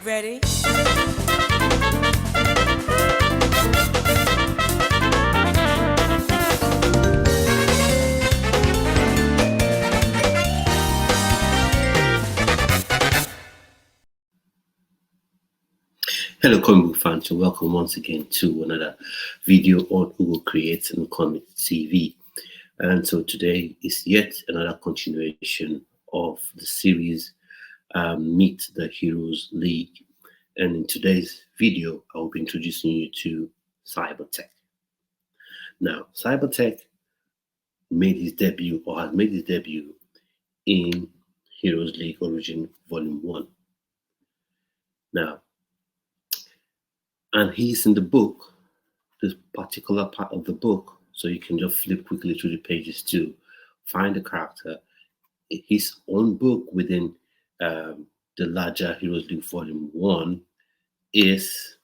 Ready? Hello comic book fans, and welcome once again to another video on Google Create and Comic TV. And so today is yet another continuation of the series Meet the Heroes League. And in today's video, I'll be introducing you to CYBERTECH. Now, CYBERTECH made his debut or has made his debut in Heroes League Origin Volume 1. Now, and he's in the book, this particular part of the book, so you can just flip quickly through the pages to find the character. His own book within the larger Heroes League Volume 1 is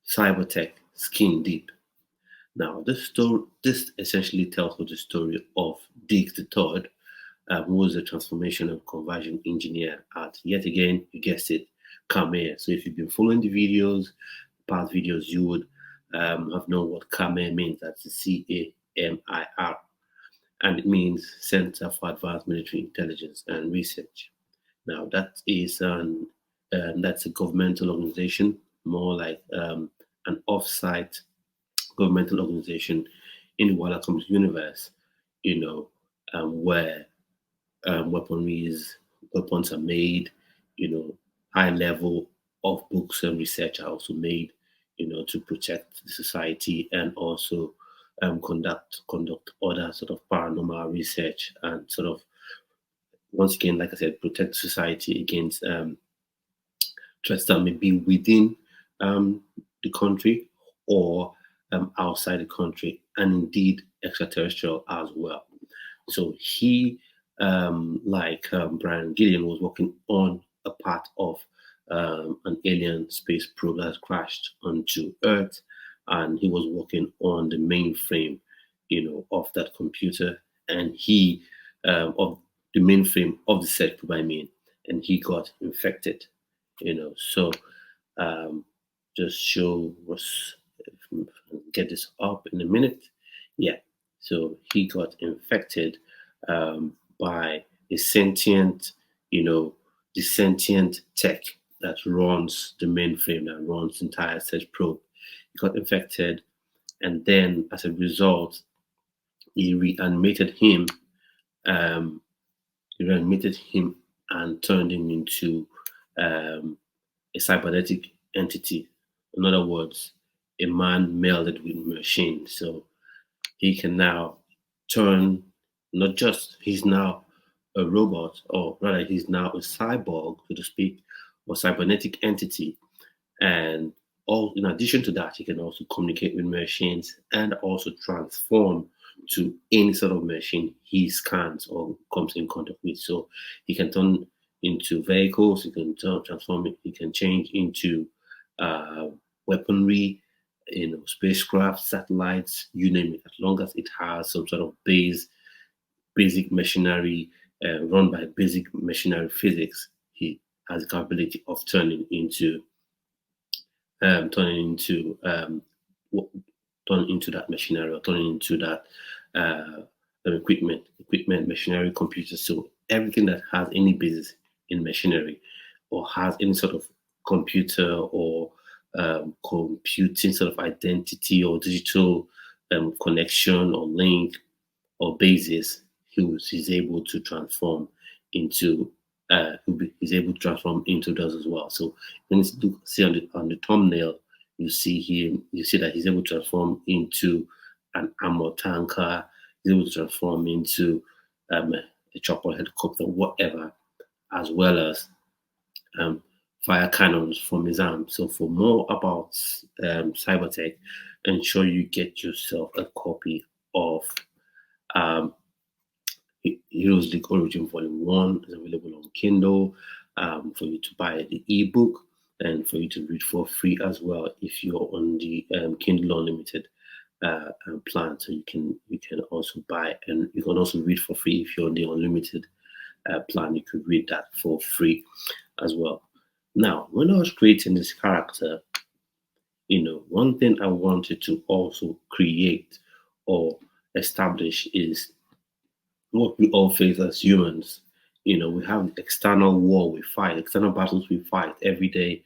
CYBERTECH Skin Deep. Now, this essentially tells us the story of Diggs the Third, who was a transformation and conversion engineer at, yet again, you guessed it, Khmer. So if you've been following the videos, past videos, you would have known what Khmer means. That's CAMIR, and it means Center for Advanced Military Intelligence and Research. Now that is that's a governmental organization, more like an off-site governmental organization in the wider computer universe. Where weapons are made. High level of books and research are also made, to protect the society and also conduct other sort of paranormal research and sort of, once again, like I said, protect society against threats that may be within the country or outside the country, and indeed extraterrestrial as well. So he, Brian Gideon, was working on a part of an alien space probe that crashed onto Earth, and he was working on the mainframe, of that computer, and he of the mainframe of the set probe, and he got infected, So just show us, get this up in a minute. Yeah, so he got infected by a sentient, the sentient tech that runs the mainframe, that runs the entire search probe. He got infected, and then as a result, he reanimated him. And turned him into a cybernetic entity. In other words, a man melded with machine. So he can now turn, not just, he's now a robot, or rather he's now a cyborg, so to speak, or cybernetic entity. And in addition to that, he can also communicate with machines and also transform to any sort of machine he scans or comes in contact with. So he can turn into vehicles, he can transform it, he can change into weaponry, spacecraft, satellites, you name it, as long as it has some sort of basic machinery run by basic machinery physics. He has the capability of turning into that machinery, or turning into that equipment, machinery, computer. So everything that has any basis in machinery or has any sort of computer or computing sort of identity or digital connection or link or basis, he's able to transform into. He's able to transform into those as well. So when you see on the thumbnail, you see that he's able to transform into an armor tanker. He's able to transform into a chopper helicopter, whatever, as well as fire cannons from his arm. So for more about CYBERTECH, ensure you get yourself a copy of Heroes League Origin Volume 1. Is available on Kindle for you to buy the ebook and for you to read for free as well if you're on the Kindle Unlimited plan. So you can also buy, and you can also read for free if you're on the unlimited plan. You could read that for free as well. Now, when I was creating this character, one thing I wanted to also create or establish is what we all face as humans. We have external war we fight, external battles we fight every day,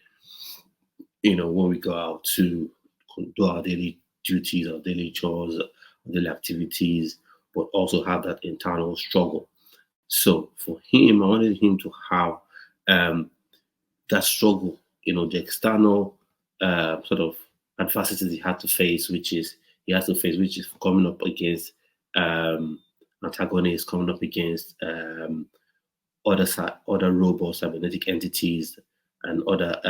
when we go out to do our daily duties, our daily chores, our daily activities, but also have that internal struggle. So for him, I wanted him to have um, that struggle, the external sort of adversities he had to face, which is coming up against um, antagonists, coming up against other robots, cybernetic entities, and other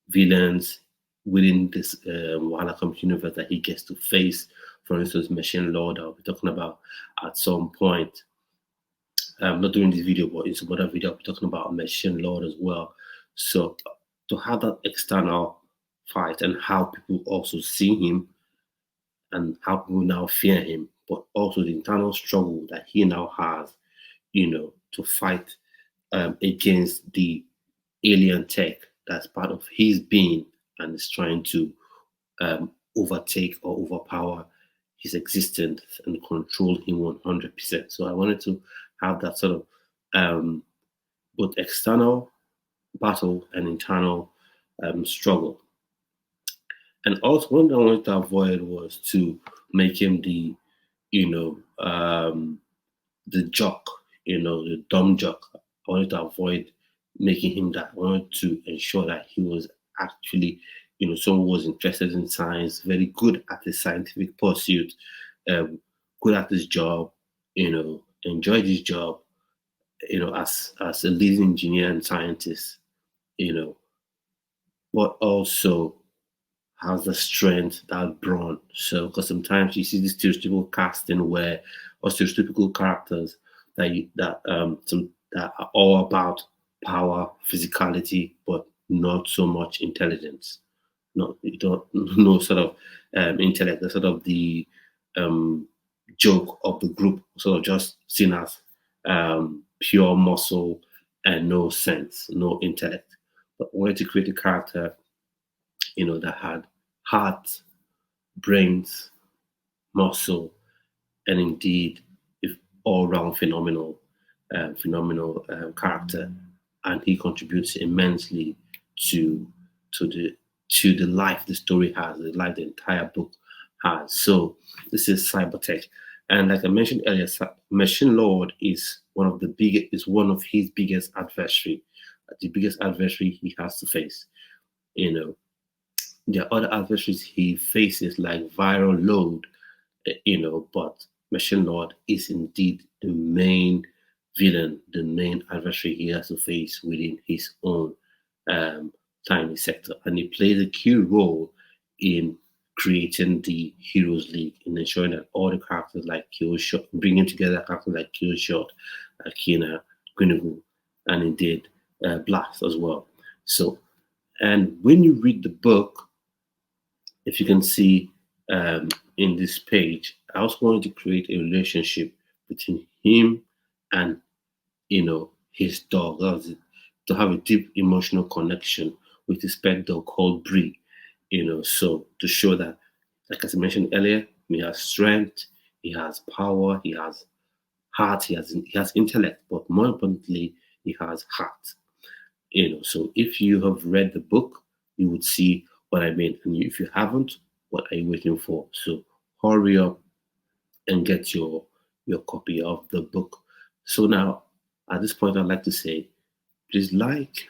villains within this Warhammer Comics universe that he gets to face. For instance, Machine Lord, I'll be talking about at some point. Not during this video, but in some other video, I'll be talking about Machine Lord as well. So to have that external fight and how people also see him and how people now fear him, but also the internal struggle that he now has, to fight against the alien tech that's part of his being and is trying to overtake or overpower his existence and control him 100%. So I wanted to have that sort of both external battle and internal struggle. And also, one thing I wanted to avoid was to make him the jock, the dumb jock. I wanted to avoid making him that. I wanted to ensure that he was actually, someone who was interested in science, very good at his scientific pursuit, good at his job, enjoyed his job, as a leading engineer and scientist, but also has the strength, that brawn. So, because sometimes you see this stereotypical casting where, or stereotypical characters that are all about power, physicality, but not so much intelligence. You don't no sort of intellect. That's sort of the um, joke of the group, sort of just seen as pure muscle and no sense, no intellect. But wanted to create a character, that had heart, brains, muscle, and indeed, if all-round phenomenal character, and he contributes immensely to the life the story has, the life the entire book has. So this is CYBERTECH, and like I mentioned earlier, Machine Lord is one of his biggest adversary, the biggest adversary he has to face. There are other adversaries he faces like viral load, but Machine Lord is indeed the main villain, the main adversary he has to face within his own tiny sector. And he plays a key role in creating the Heroes League, in ensuring that all the characters like Killshot, bringing together characters like Killshot, Akina, Guinugu, and indeed Blast as well. So, and when you read the book, if you can see in this page, I was going to create a relationship between him and his dog. That was it, to have a deep emotional connection with his pet dog called Brie. So to show that, like as I mentioned earlier, he has strength, he has power, he has heart, he has intellect, but more importantly, he has heart. So if you have read the book, you would see what I mean. And if you haven't, what are you waiting for? So hurry up and get your copy of the book. So now, at this point, I'd like to say, please like,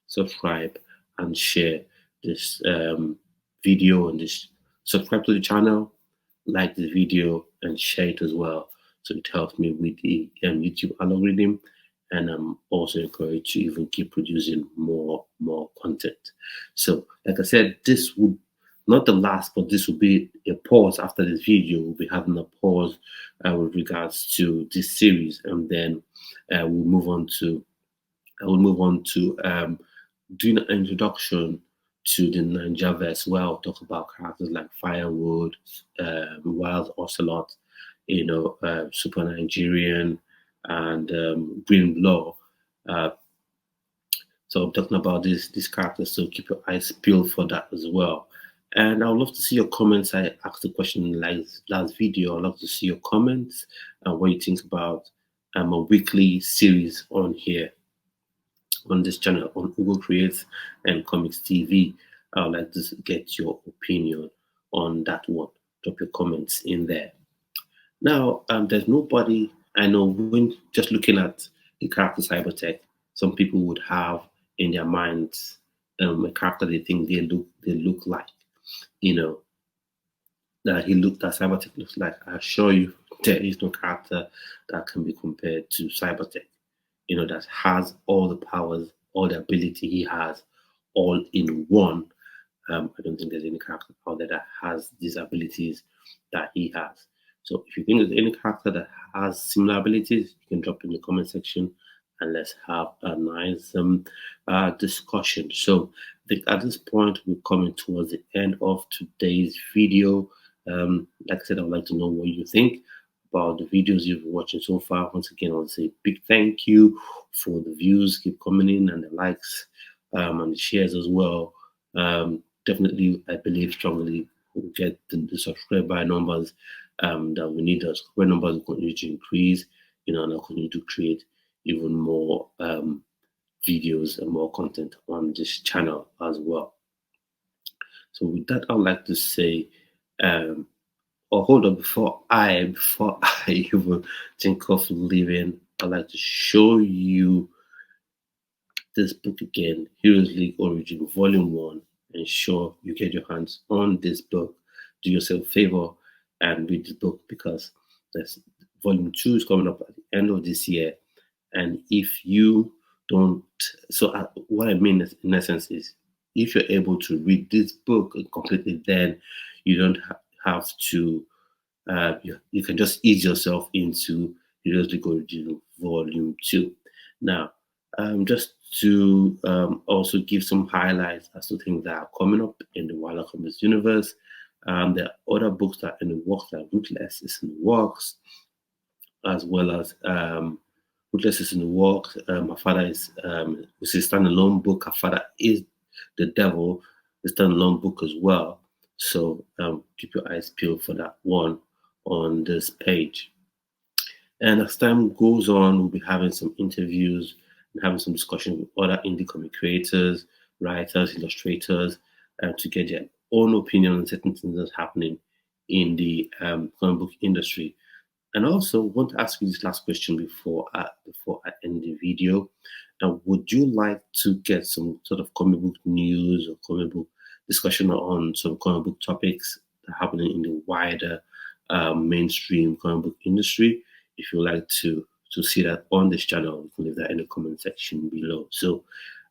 subscribe, and share this video, and this subscribe to the channel, like the video, and share it as well. So it helps me with the YouTube algorithm, and I'm also encouraged to even keep producing more content. So, like I said, this would not the last, but this will be a pause after this video. We'll be having a pause with regards to this series, and then we'll move on to doing an introduction to the Ninjaverse, where I'll talk about characters like Firewood, Wild Ocelot, Super Nigerian, and Green Blow. So I'm talking about these characters, so keep your eyes peeled for that as well. And I would love to see your comments. I asked the question in the last video. I'd love to see your comments and what you think about a weekly series on here, on this channel, on Google Creates and Comics TV. I would like to get your opinion on that one. Drop your comments in there. Now, there's nobody I know when just looking at the character Cybertech, some people would have in their minds a character they think they look like, you know, that Cybertech looks like. I assure you, there is no character that can be compared to Cybertech. That has all the powers, all the ability he has, all in one. I don't think there's any character out there that has these abilities that he has. So if you think there's any character that has similar abilities, you can drop in the comment section and let's have a nice discussion. So I think at this point, we're coming towards the end of today's video. Like I said, I would like to know what you think about the videos you've been watching so far. Once again, I want to say a big thank you for the views, keep coming in, and the likes and the shares as well. Definitely, I believe strongly we'll get the subscriber numbers that we need. The subscriber numbers will continue to increase, and I'll continue to create even more videos and more content on this channel as well. So with that, I'd like to say, hold on, before I even think of leaving, I'd like to show you this book again, Heroes League Origin Volume 1. Ensure you get your hands on this book. Do yourself a favor and read the book, because there's Volume 2 is coming up at the end of this year. And if you don't, what I mean in essence is, if you're able to read this book completely, then you don't have to, you can just ease yourself into Heroes League Origin Volume 2. Now, just to also give some highlights as to things that are coming up in the Wilder Comics universe. There are other books that are in the works, like Ruthless is in the works, as well as Ruthless is in the works. My father is it's a standalone book. Her father is the devil, the standalone book as well. So keep your eyes peeled for that one on this page. And as time goes on, we'll be having some interviews and having some discussion with other indie comic creators, writers, illustrators, to get their own opinion on certain things that's happening in the comic book industry. And also want to ask you this last question before I end the video. Would you like to get some sort of comic book news or comic book discussion on some comic book topics that are happening in the wider mainstream comic book industry? If you'd like to see that on this channel, you can leave that in the comment section below. So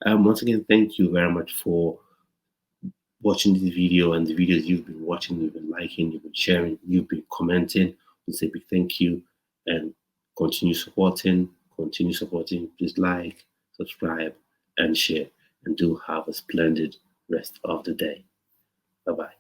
once again, thank you very much for watching this video and the videos you've been watching, you've been liking, you've been sharing, you've been commenting. We say big thank you and continue supporting. Please like, subscribe, and share. And do have a splendid rest of the day. Bye-bye.